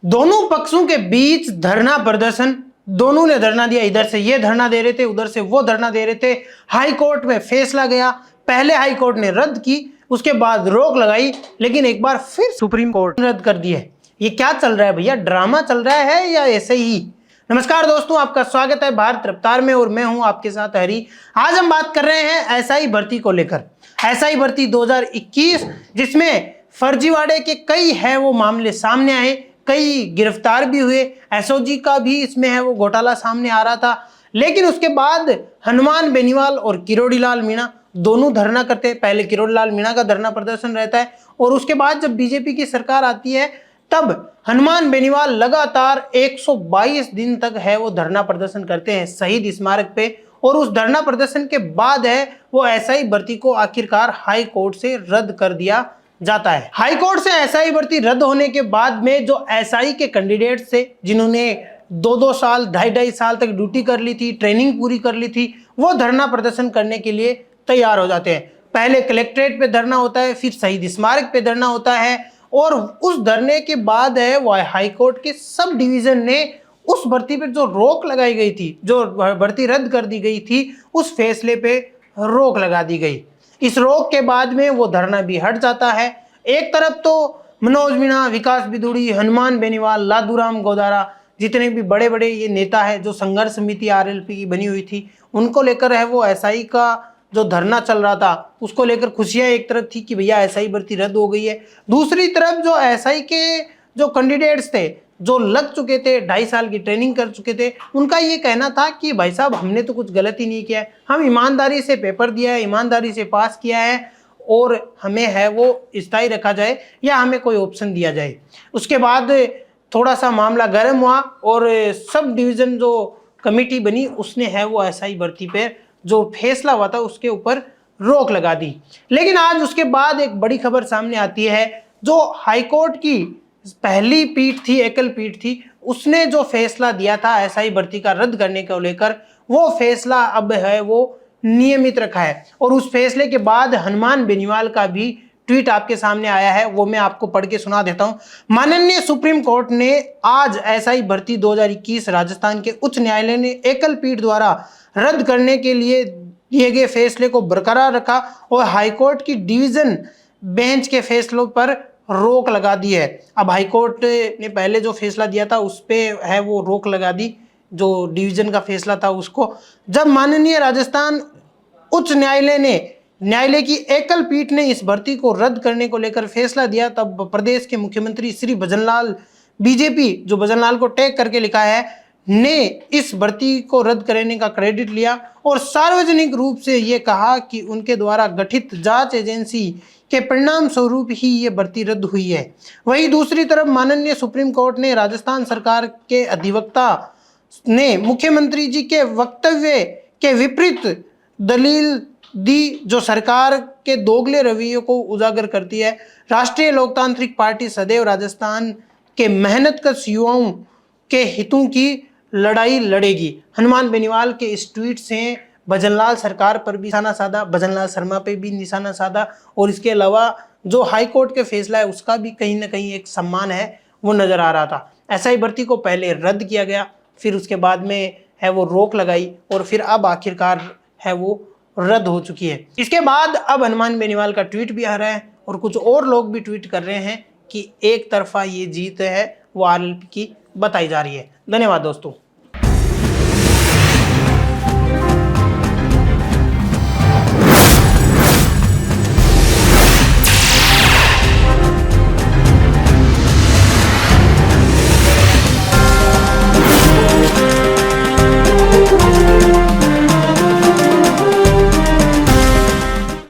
दोनों पक्षों के बीच धरना प्रदर्शन, दोनों ने धरना दिया। इधर से ये धरना दे रहे थे, उधर से वो धरना दे रहे थे। हाई कोर्ट में फैसला गया। पहले हाई कोर्ट ने रद्द की, उसके बाद रोक लगाई, लेकिन एक बार फिर सुप्रीम कोर्ट ने रद्द कर दी है। ये क्या चल रहा है भैया? ड्रामा चल रहा है या ऐसे ही? नमस्कार दोस्तों, आपका स्वागत है भारत रफ्तार में और मैं हूं आपके साथ हरी। आज हम बात कर रहे हैं एसआई भर्ती को लेकर। एसआई भर्ती 2021, जिसमें फर्जीवाड़े के कई है वो मामले सामने आए, कई गिरफ्तार भी हुए। एसओजी का भी इसमें है वो घोटाला सामने आ रहा था। लेकिन उसके बाद हनुमान बेनीवाल और किरोड़ीलाल मीणा दोनों धरना करते हैं। पहले किरोड़ीलाल मीणा का धरना प्रदर्शन रहता है और उसके बाद जब बीजेपी की सरकार आती है तब हनुमान बेनीवाल लगातार 122 दिन तक है वो धरना प्रदर्शन करते हैं शहीद स्मारक पे। और उस धरना प्रदर्शन के बाद है वो एसआई भर्ती को आखिरकार हाई कोर्ट से रद्द कर दिया जाता है। हाई कोर्ट से एसआई भर्ती रद्द होने के बाद में जो एसआई के कैंडिडेट थे, जिन्होंने 2-2 साल 2.5 साल तक ड्यूटी कर ली थी, ट्रेनिंग पूरी कर ली थी, वो धरना प्रदर्शन करने के लिए तैयार हो जाते हैं। पहले कलेक्ट्रेट पे धरना होता है, फिर शहीद स्मारक पे धरना होता है और उस धरने के बाद है वो हाई कोर्ट के सब डिवीजन ने उस भर्ती पे जो रोक लगाई गई थी, जो भर्ती रद्द कर दी गई थी, उस फैसले पे रोक लगा दी गई। इस रोक के बाद में वो धरना भी हट जाता है। एक तरफ तो मनोज मीणा, विकास बिदुड़ी, हनुमान बेनीवाल, लादूराम गोदारा, जितने भी बड़े बड़े ये नेता है, जो संघर्ष समिति आरएलपी की बनी हुई थी, उनको लेकर है वो एसआई का जो धरना चल रहा था, उसको लेकर खुशियां एक तरफ थी कि भैया एसआई भर्ती रद्द हो गई है। दूसरी तरफ जो एसआई के जो कैंडिडेट्स थे, जो लग चुके थे, 2.5 साल की ट्रेनिंग कर चुके थे, उनका ये कहना था कि भाई साहब हमने तो कुछ गलत ही नहीं किया है, हम ईमानदारी से पेपर दिया है, ईमानदारी से पास किया है और हमें है वो स्थायी रखा जाए या हमें कोई ऑप्शन दिया जाए। उसके बाद थोड़ा सा मामला गर्म हुआ और सब डिवीज़न जो कमेटी बनी उसने है वो एसआई भर्ती पे जो फैसला हुआ था उसके ऊपर रोक लगा दी। लेकिन आज उसके बाद एक बड़ी खबर सामने आती है। जो हाईकोर्ट की पहली पीठ थी, एकल पीठ थी, उसने जो फैसला दिया था एसआई भर्ती का रद्द करने को लेकर, वो फैसला अब है वो नियमित रखा है। और उस फैसले के बाद हनुमान बेनीवाल का भी ट्वीट आपके सामने आया है, वो मैं आपको पढ़ के सुना देता हूं। माननीय सुप्रीम कोर्ट ने आज एसआई भर्ती 2021 राजस्थान के उच्च न्यायालय ने एकल पीठ द्वारा रद्द करने के लिए दिए गए फैसले को बरकरार रखा और हाईकोर्ट की डिवीजन बेंच के फैसलों पर रोक लगा दी है। अब हाईकोर्ट ने पहले जो फैसला दिया था उस पर है वो रोक लगा दी, जो डिवीजन का फैसला था उसको। जब माननीय राजस्थान उच्च न्यायालय ने न्यायालय की एकल पीठ ने इस भर्ती को रद्द करने को लेकर फैसला दिया, तब प्रदेश के मुख्यमंत्री श्री भजनलाल, बीजेपी जो भजनलाल को टैग करके लिखा है, ने इस भर्ती को रद्द करने का क्रेडिट लिया और सार्वजनिक रूप से ये कहा कि उनके द्वारा गठित जांच एजेंसी के परिणाम स्वरूप ही ये भर्ती रद्द हुई है। वहीं दूसरी तरफ माननीय सुप्रीम कोर्ट ने राजस्थान सरकार के अधिवक्ता ने मुख्यमंत्री जी के वक्तव्य के विपरीत दलील दी, जो सरकार के दोगले रवैये को उजागर करती है। राष्ट्रीय लोकतांत्रिक पार्टी सदैव राजस्थान के मेहनतकश युवाओं के हितों की लड़ाई लड़ेगी। हनुमान बेनीवाल के इस ट्वीट से भजनलाल सरकार पर भी निशाना साधा, भजनलाल शर्मा पे भी निशाना साधा और इसके अलावा जो हाई कोर्ट के फैसला है उसका भी कहीं ना कहीं एक सम्मान है वो नज़र आ रहा था। एसआई भर्ती को पहले रद्द किया गया, फिर उसके बाद में है वो रोक लगाई और फिर अब आखिरकार है वो रद्द हो चुकी है। इसके बाद अब हनुमान बेनीवाल का ट्वीट भी आ रहा है और कुछ और लोग भी ट्वीट कर रहे हैं कि एक तरफा ये जीत है वो आरएलपी की बताई जा रही है। धन्यवाद दोस्तों।